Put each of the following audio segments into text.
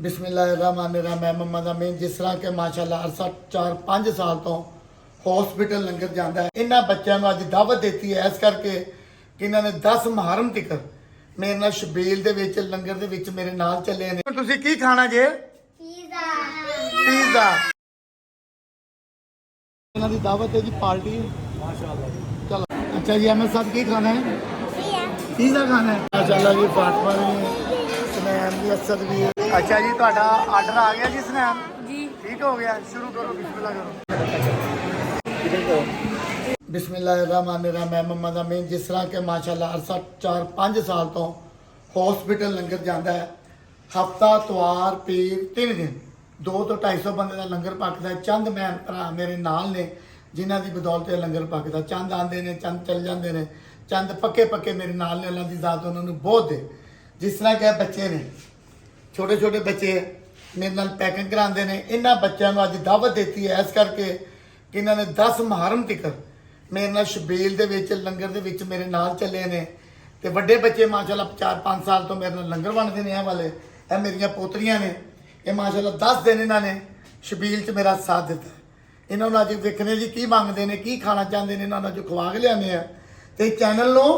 बिस्मिल्लाहिर्रहमानिर्रहीम। मैं मोहम्मद अमीन। जिस तरह के माशाल्लाह अरसा 4-5 साल तो हॉस्पिटल लंगर जाता है, इन्होंने बच्चों को अज दावत देती है इस करके कि इन्होंने 10 मुहर्रम तक मेरे नाल शबील दे विच लंगर दे विच मेरे नाल चले ने। तुसीं की खाना जे? पिज़्ज़ा। इन्हां दी दावत है जी, पार्टी माशाल्लाह। चलो अच्छा जी, हमें सब की खाना है? पिज़्ज़ा खाना है माशाल्लाह जी। फातिमा भी, स्नैन भी, असद भी है। अच्छा जी, ਤੁਹਾਡਾ ਆਰਡਰ ਆ ਗਿਆ ਜੀ स्नैन जी? ठीक हो गया, शुरू करो, बिस्मिल्लाह करो। बिस्मिल्लाहिर्रहमानिर्रहीम। मैं मोहम्मद अमीन। जिस तरह के माशाल्लाह अरसा 4-5 साल तो हॉस्पिटल लंगर जाता है, हफ्ता तवार पीर 3 दिन 200 ਤੋਂ 250 ਬੰਦੇ ਦਾ ਲੰਗਰ ਪੱਕਦਾ। ਚੰਦ ਮੈਂ ਭਰਾ ਮੇਰੇ ਨਾਲ ਨੇ ਜਿਨ੍ਹਾਂ ਦੀ ਬਦੌਲਤ ਇਹ ਲੰਗਰ ਪੱਕਦਾ। ਚੰਦ ਆਉਂਦੇ ਨੇ, ਚੰਦ ਚੱਲ ਜਾਂਦੇ ਨੇ, ਚੰਦ ਪੱਕੇ ਮੇਰੇ ਨਾਲ ਨੇ। ਅੱਲਾਹ ਦੀ ਜ਼ਾਤ ਉਹਨਾਂ ਨੂੰ ਬਹੁਤ ਦੇ। ਜਿਸ ਤਰ੍ਹਾਂ ਕਿ ਬੱਚੇ ਨੇ, ਛੋਟੇ ਛੋਟੇ ਬੱਚੇ ਮੇਰੇ ਨਾਲ ਪੈਕਿੰਗ ਕਰਾਉਂਦੇ ਨੇ। ਇਹਨਾਂ ਬੱਚਿਆਂ ਨੂੰ ਅੱਜ ਦਾਵਤ ਦਿੱਤੀ ਹੈ ਇਸ ਕਰਕੇ ਕਿ ਇਹਨਾਂ ਨੇ 10 ਮੁਹੱਰਮ ਤੱਕ ਮੇਰੇ ਨਾਲ ਸ਼ਬੀਲ ਦੇ ਵਿੱਚ ਲੰਗਰ ਦੇ ਵਿੱਚ ਮੇਰੇ ਨਾਲ ਚੱਲੇ ਨੇ। ਤੇ ਵੱਡੇ ਬੱਚੇ ਮਾਸ਼ਾਅੱਲਾ 4-5 ਸਾਲ ਤੋਂ ਮੇਰੇ ਨਾਲ ਲੰਗਰ ਬਣਦੇ ਨੇ। ਇਹ ਵਾਲੇ ਇਹ ਮੇਰੀਆਂ ਪੋਤਰੀਆਂ ਨੇ। ਇਹ ਮਾਸ਼ਾਅੱਲਾ 10 ਦਿਨ ਇਹਨਾਂ ਨੇ ਸ਼ਬੀਲ 'ਚ ਮੇਰਾ ਸਾਥ ਦਿੱਤਾ। ਇਹਨਾਂ ਨੂੰ ਅੱਜ ਵੇਖਣੇ ਜੀ ਕੀ ਮੰਗਦੇ ਨੇ, ਕੀ ਖਾਣਾ ਚਾਹੁੰਦੇ ਨੇ, ਇਹਨਾਂ ਨੂੰ ਜੋ ਖਵਾ ਕੇ ਲਿਆਉਂਦੇ ਆ। ਤੇ ਚੈਨਲ ਨੂੰ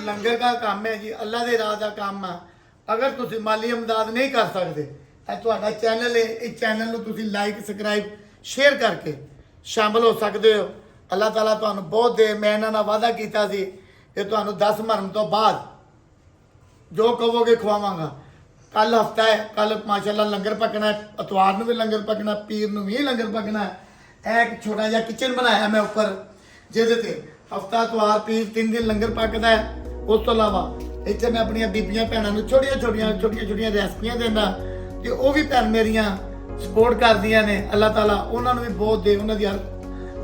लंगर का काम है जी, अल्लाह के राह का काम है। अगर तुसी माली इमदाद नहीं कर सकते तो चैनल है, इस चैनल में तुसी लाइक सबसक्राइब शेयर करके शामिल हो सकते हो। अल्लाह ताला तुहानू बहुत दे। मैं इन्हां नाल वादा कीता सी कि तुहानू 10 मुहर्रम तो बाद जो कहोगे खवावांगा। कल हफ्ता है, कल माशाल्लाह लंगर पकना है, इतवार नूं भी लंगर पकना, पीर नूं भी लंगर पकना है। एक छोटा जिहा किचन बनाया मैं उपर, जिहदे ते हफ्ता इतवार पीर 3 दिन लंगर पकदा है। उस तो इलावा इत्थे मैं अपनी बीबियां भैणां नूं छोटियां रेसिपियां देना ते वो भी भैन मेरियां सपोर्ट करदियां ने। अल्लाह ताला उन्हां नूं भी बहुत दे, उन्हां दी हर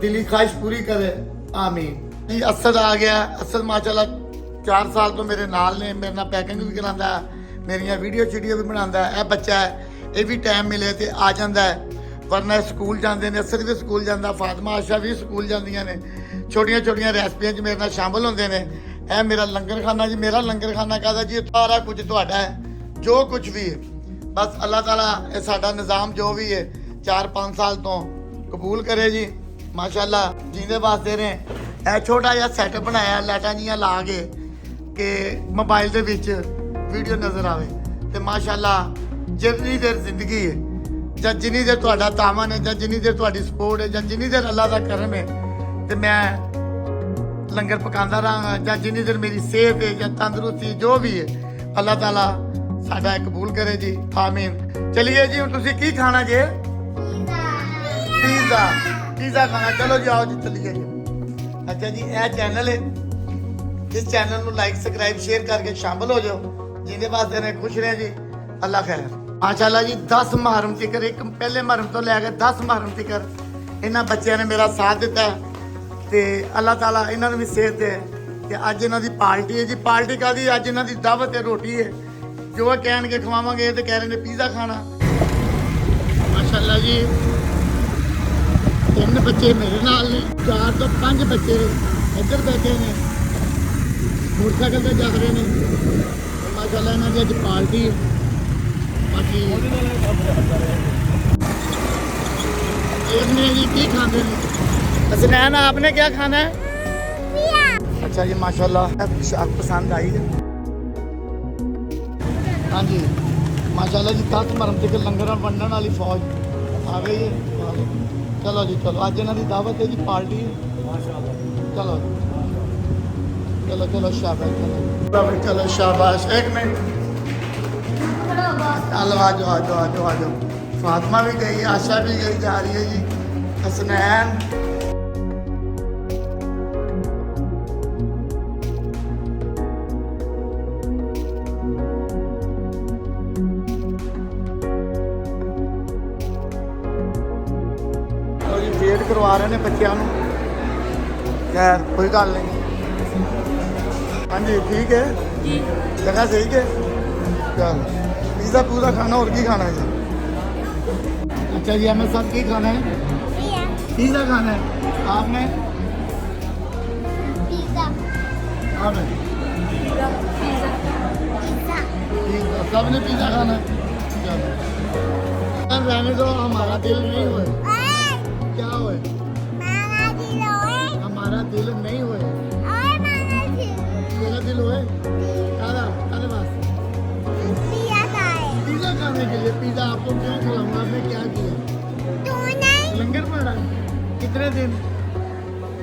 दिली ख्वाहिश पूरी करे, आमीन जी। असद आ गया। असद माशाल्लाह 4 साल तो मेरे नाल ने, मेरे नाल पैकिंग भी करांदा, मेरियां वीडियो भी बनांदा। यह बच्चा है, ये भी टाइम मिले तो आ जाता है, वरना स्कूल जाते हैं। असद भी स्कूल जाता, फातिमा आशा भी स्कूल जांदियां ने। छोटियां रेसिपियां च मेरे नाल शामिल होंदे ने। यह मेरा लंगर खाना जी। मेरा लंगर खाना कहता जी सारा कुछ तुहाडा है, जो कुछ भी है। बस अल्लाह ताला ये साडा निज़ाम जो भी है 4-5 साल तो कबूल करे जी माशाल्लाह। जींदे वास्ते ने यह छोटा जिहा सैटअप बनाया लाइटां जियां ला के कि मोबाइल दे विच वीडियो नज़र आवे। तो माशाल्लाह जिन्नी देर जिंदगी है, जां जिन्नी देर तुहाडा तामन है, जां जिन्नी देर तुहाडी सपोर्ट है, जां जिन्नी देर अल्लाह दा करम है, तो मैं लंगर पकांदा रहांगा। जां जिन्नी देर मेरी सेहत है या तंदुरुस्ती जो भी है, अल्लाह ताला साडा कबूल करे जी, आमीन। चलिए जी, हुण तुसीं की खाना जे? पिज़्ज़ा खाना। चलो जी, आओ जी, चलिए जी। अच्छा जी, यह चैनल है, इस चैनल को लाइक सबसक्राइब शेयर करके शामिल हो जाओ। जिंदे वास्ते ने खुश रहे जी, अल्लाह खैर। माशाल्लाह जी 10 मुहर्रम तक, एक पहले मुहर्रम तो लैके 10 मुहर्रम तक इन्हां बच्चों ने मेरा साथ दिता है। तो अल्लाह ताला इन्होंने भी सेहत है। तो अज इन्हों की पार्टी है जी। पार्टी का दी अज इन्हों की दावत है, रोटी है, जो कह के खवावांगे। तो कह रहे हैं पिज़्ज़ा खाना। माशाल्लाह जी 3 बच्चे मेरे नाल ने, 4 तो 5 बच्चे इधर बैठे ने, मोटरसाइकिल पर जा रहे हैं। माशाल्लाह इन्हों की अज पार्टी है। बाकी जी की खाते हैं? स्नैन आपने क्या खाना है? अच्छा जी माशाल्लाह शाक पसंद आई है। हाँ जी माशाल्लाह जी 10 मुहर्रम तक लंगर वंडन वाली फौज आ गई है। चलो जी, चलो अज इन्हों की दावत है जी, पार्टी है। चलो चलो चलो शाबाश, चलो शाबाश। 1 मिनट, चलो आ जाओ आ जाओ आ जाओ आ जाओ। फातिमा भी गई, आशा भी गई, जा रही है जी स्नैन। वेट करवा रहे हैं बच्चों को। खैर कोई गल नहीं। हाँ जी ठीक है जी, जगह सही है। चल पिज़्ज़ा पूरा खाना, और की खाना है जी? अच्छा जी, हमें सब की खाना है? पिज़्ज़ा खाना है। आपने हाँ भाई पिज़्ज़ा, सबने पिज़्ज़ा खाना है। चलो रहने दो, हमारा दिल नहीं होए। क्या होए? हमारा दिल नहीं होए। तेरा दिल होए? काला काले पास पिज़्ज़ा खाने के लिए। पिज़्ज़ा आपको क्यों खिलाऊंगा? आपने क्या किया? लंगर पड़ा है? कितने दिन?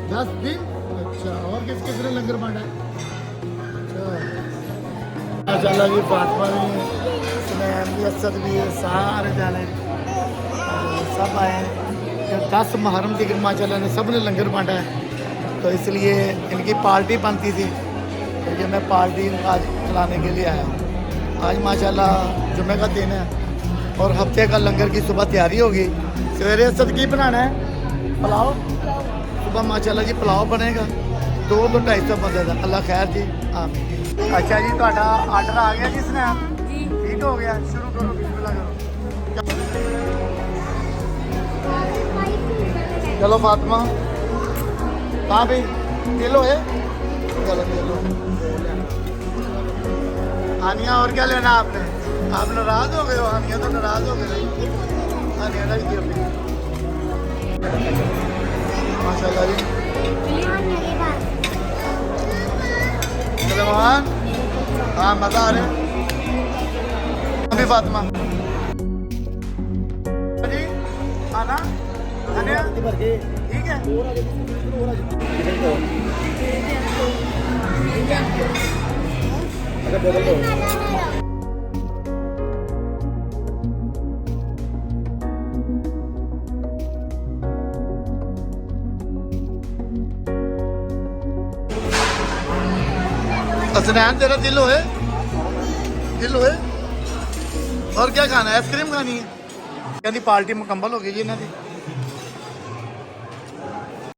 10 दिन। अच्छा, और किस किसने लंगर बांटा है? माशाल्लाह जी, फातिमा भी है, सुनैन भी, असद भी है, सारे जाने सब आए हैं। 10 मुहर्रम की माशाल्लाह ने सब ने लंगर बांटा है, तो इसलिए इनकी पार्टी बनती थी, तो ये मैं पार्टी आज खिलाने के लिए आया हूँ। आज माशाल्लाह जुमे का दिन है और हफ्ते का लंगर की सुबह तैयारी होगी। सवेरे असद की बनाना है? पुलाव। सुबह माशाल्लाह जी पुलाव बनेगा 200-250 बंदे का। अल्लाह खैर जी। आमीन। अच्छा जी, ਤੁਹਾਡਾ ਆਰਡਰ ਆ ਗਿਆ ਜੀ ਸਨੈਪ? जी ठीक हो गया, शुरू करो, बिस्मिल्लाह करो। चलो फातिमा, कहाँ पे किलो है? चलो किलो। हानिया, और क्या लेना आपने? आप नाराज हो गए हो? हानिया तो नाराज हो गए। हानिया का दिया माशाल्लाह जी। सलमान, हाँ मज़ा आ रहा है अभी। फातिमा जी, आना हानिया ठीक है। असनैन, तेरा दिल होए? दिल होए? और क्या खाना है? आइसक्रीम खानी है? कहती पार्टी मुकम्मल हो गई जी इन्हों की।